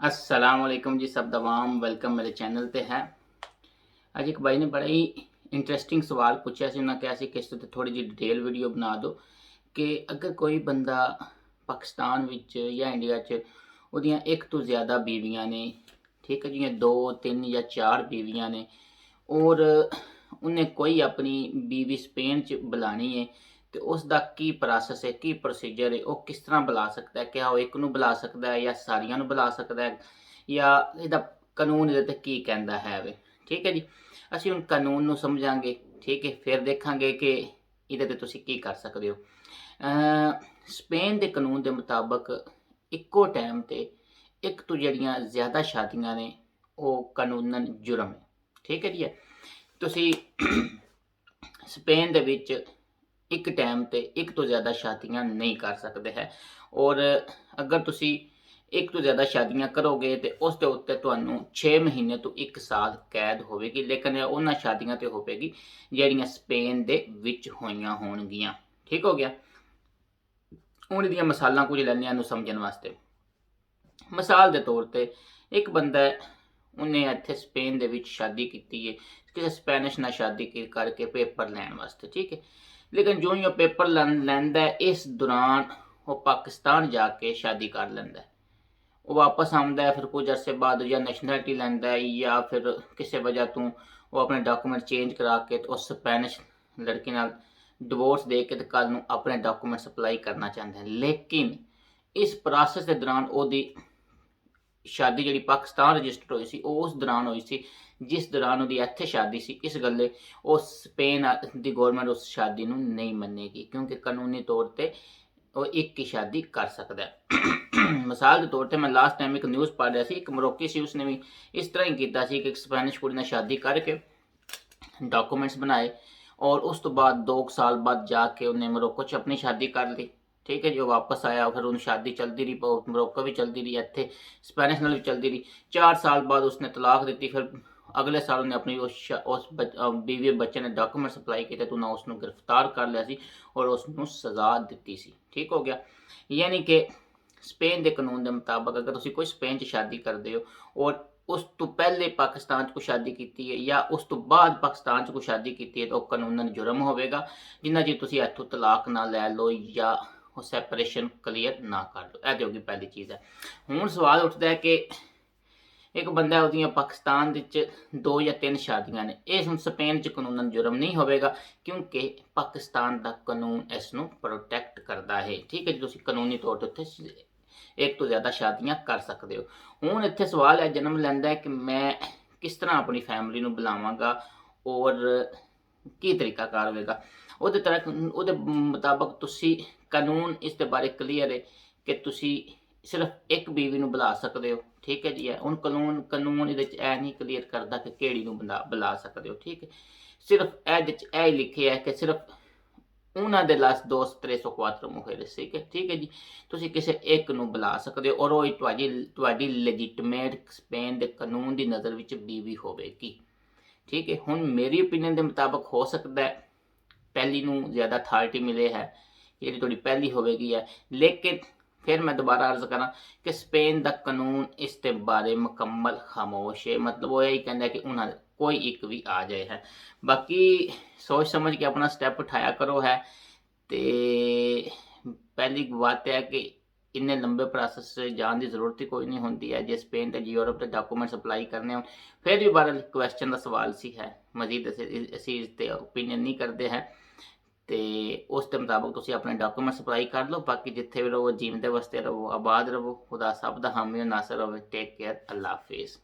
अस्सलाम वालेकुम जी, सब दवाम वेलकम मेरे चैनल ते है। अज एक भाई ने बड़ा ही इंटरेस्टिंग सवाल पूछा सी, उन्हें कहा कि इस थोड़ी जी डिटेल वीडियो बना दो कि अगर कोई बंदा पाकिस्तान विच या इंडिया च उहदियां एक तो ज़्यादा बीवियां ने, ठीक है, जियां 2 3 या 4 बीवियां ने, और उन्हें कोई अपनी बीवी स्पेन च बुलानी है तो उसका की प्रोसैस है, की प्रोसीजर है, वह किस तरह बुला सकता है? क्या वह एक नूं बुला सकता है या सारियां नूं बुला सकता है, या इहदा कानून इहदे ते की कहंदा है वे? ठीक है जी, असीं हुण कानून नूं समझांगे, ठीक है, फिर देखांगे कि इहदे ते तुसीं की कर सकदे हो। स्पेन के कानून के मुताबक इक्को टाइम ते एक तो जड़ियाँ ज़्यादा शादियां ने वो कानूनन जुर्म है, ठीक है जी। तुसीं स्पेन दे विच एक टाइम ते एक तो ज़्यादा शादियां नहीं कर सकते है, और अगर तुसीं एक तो ज़्यादा शादियां करोगे तो उस दे उत्ते तुहानूं 6 महीने तो 1 साल कैद होवेगी, लेकिन उन्हां शादियां ते होवेगी ਜਿਹੜੀਆਂ स्पेन दे विच होईयां होणगियां। ठीक हो गया। हुण इहदियां मिसालां कुछ लैंदे हां समझण वास्ते। मिसाल के तौर पर एक बंदा है, उन्हें इत्थे स्पेन दे विच शादी की है, किसी स्पैनिश नाल शादी करके पेपर लैण वास्ते, ठीक है। लेकिन जो ही वो पेपर लैंदा है, इस दौरान वो पाकिस्तान जाके शादी कर लैंदा है। वो वापस आउंदा है, फिर कुछ अरसे बाद या नैशनैलिटी लैंदा है या फिर किसी वजह तो वो अपने डॉकूमेंट चेंज करा के तो उस स्पैनिश लड़की नाल डिवोर्स दे के कल नूं अपने डॉकूमेंट्स अप्लाई करना चाहते हैं। लेकिन इस प्रोसैस के दौरान ओदी शादी जी पाकिस्तान रजिस्टर हुई सी, उस दौरान हुई सी जिस दौरान उसकी इत्थे शादी सी। इस गल्ले उस स्पेन की गौरमेंट उस शादी नूं नहीं मन्नेगी, क्योंकि कानूनी तौर पर वो एक ही शादी कर सकता है। मिसाल के तौर पर मैं लास्ट टाइम एक न्यूज़ पढ़ रहा सी, एक मरोक्की सी, उसने भी इस तरह ही किया कि एक स्पैनिश कुड़ी ने शादी करके डॉकूमेंट्स बनाए और उस तो बाद 2 साल बाद जाके उन्हें मरोक्को च अपनी शादी कर ली। ठीक है, जो वापस आया फिर उन शादी चलती रही, मरोक्को भी चलती रही, इत्थे स्पैनिश नाल भी चलती रही। 4 साल बाद उसने तलाक दी, फिर अगले साल उन्हें अपनी उस बीवी बच्चे ने डॉकूमेंट्स अप्लाई किए तो उन्हें उसनों गिरफ्तार कर लिया सी और उसनों सज़ा दी सी। ठीक हो गया। यानी कि स्पेन के कानून के मुताबिक अगर तुसीं कोई स्पेन च शादी करते हो और उस तो पहले पाकिस्तान च कोई शादी की है या उस तो बाद पाकिस्तान च कोई शादी की है तो कानूनन जुर्म होगा, जिन्ना चि तुसीं इत्थों तलाक ना लै लो या सैपरेशन क्लीयर ना कर लो। यह तो होगी पहली चीज़ है। हुण सवाल उठता है कि एक बंदा उहदियां पाकिस्तान 2 या 3 शादियां ने, इस हुण स्पेन च कानूनन जुर्म नहीं होगा, क्योंकि पाकिस्तान का कानून इसनूं प्रोटैक्ट करता है। ठीक है जी, तुसीं कानूनी तौर पर उत्थे एक तो ज़्यादा शादियां कर सकते हो। हुण इत्थे सवाल है जन्म लैंदा है कि मैं किस तरह अपनी फैमिली नूं बुलावांगा और की तरीकाकार होगा। उहदे मुताबिक तुसीं कानून इस दे बारे क्लीयर है कि तुसीं सिर्फ एक बीवी नूं बुला सकते हो। ठीक है जी। हुण कानून इहदे च ऐ नहीं क्लीयर करदा कि किहड़ी नूं बुला सकते हो। ठीक है, सिर्फ इहदे च ऐ लिखिआ है कि सिर्फ उन्हां दे लास दोस्त 304 मुहेरस। ठीक है जी, तुसीं किसी एक नूं बुला सकते हो और वो तुहाडी लेजिटमेट स्पेन के कानून की नज़र विच बीवी होवेगी। ठीक है, हुण मेरी ओपीनियन के मुताबिक हो सकता है पहली नूं ज़्यादा अथॉरिटी मिले है, जी थोड़ी पहली होगी है। लेकिन फिर मैं दोबारा अर्ज करा कि स्पेन का कानून इस बारे मुकम्मल खामोश है, मतलब वो यही कहता है कि उन्हें कोई एक भी आ जाए है। बाकी सोच समझ के अपना स्टैप उठाया करो है। तो पहली बात है कि इन्ने लंबे प्रोसैस से जाने की जरूरत ही कोई नहीं होती है, जे स्पेन ते यूरोप के डॉकूमेंट्स अप्लाई करने हो। फिर भी बार क्वेश्चन का सवाल सी है, मजीद असी इस पर ओपीनियन नहीं करते हैं। तो उस मुताबिक तुसीं अपने डॉकूमेंट्स अप्लाई कर लो। बाकी जिथे भी रहो जीवते वसते रहो, आबाद रहो, खुदा सब दा हामी नासर होवे। टेक केयर, अल्लाह हाफिज़।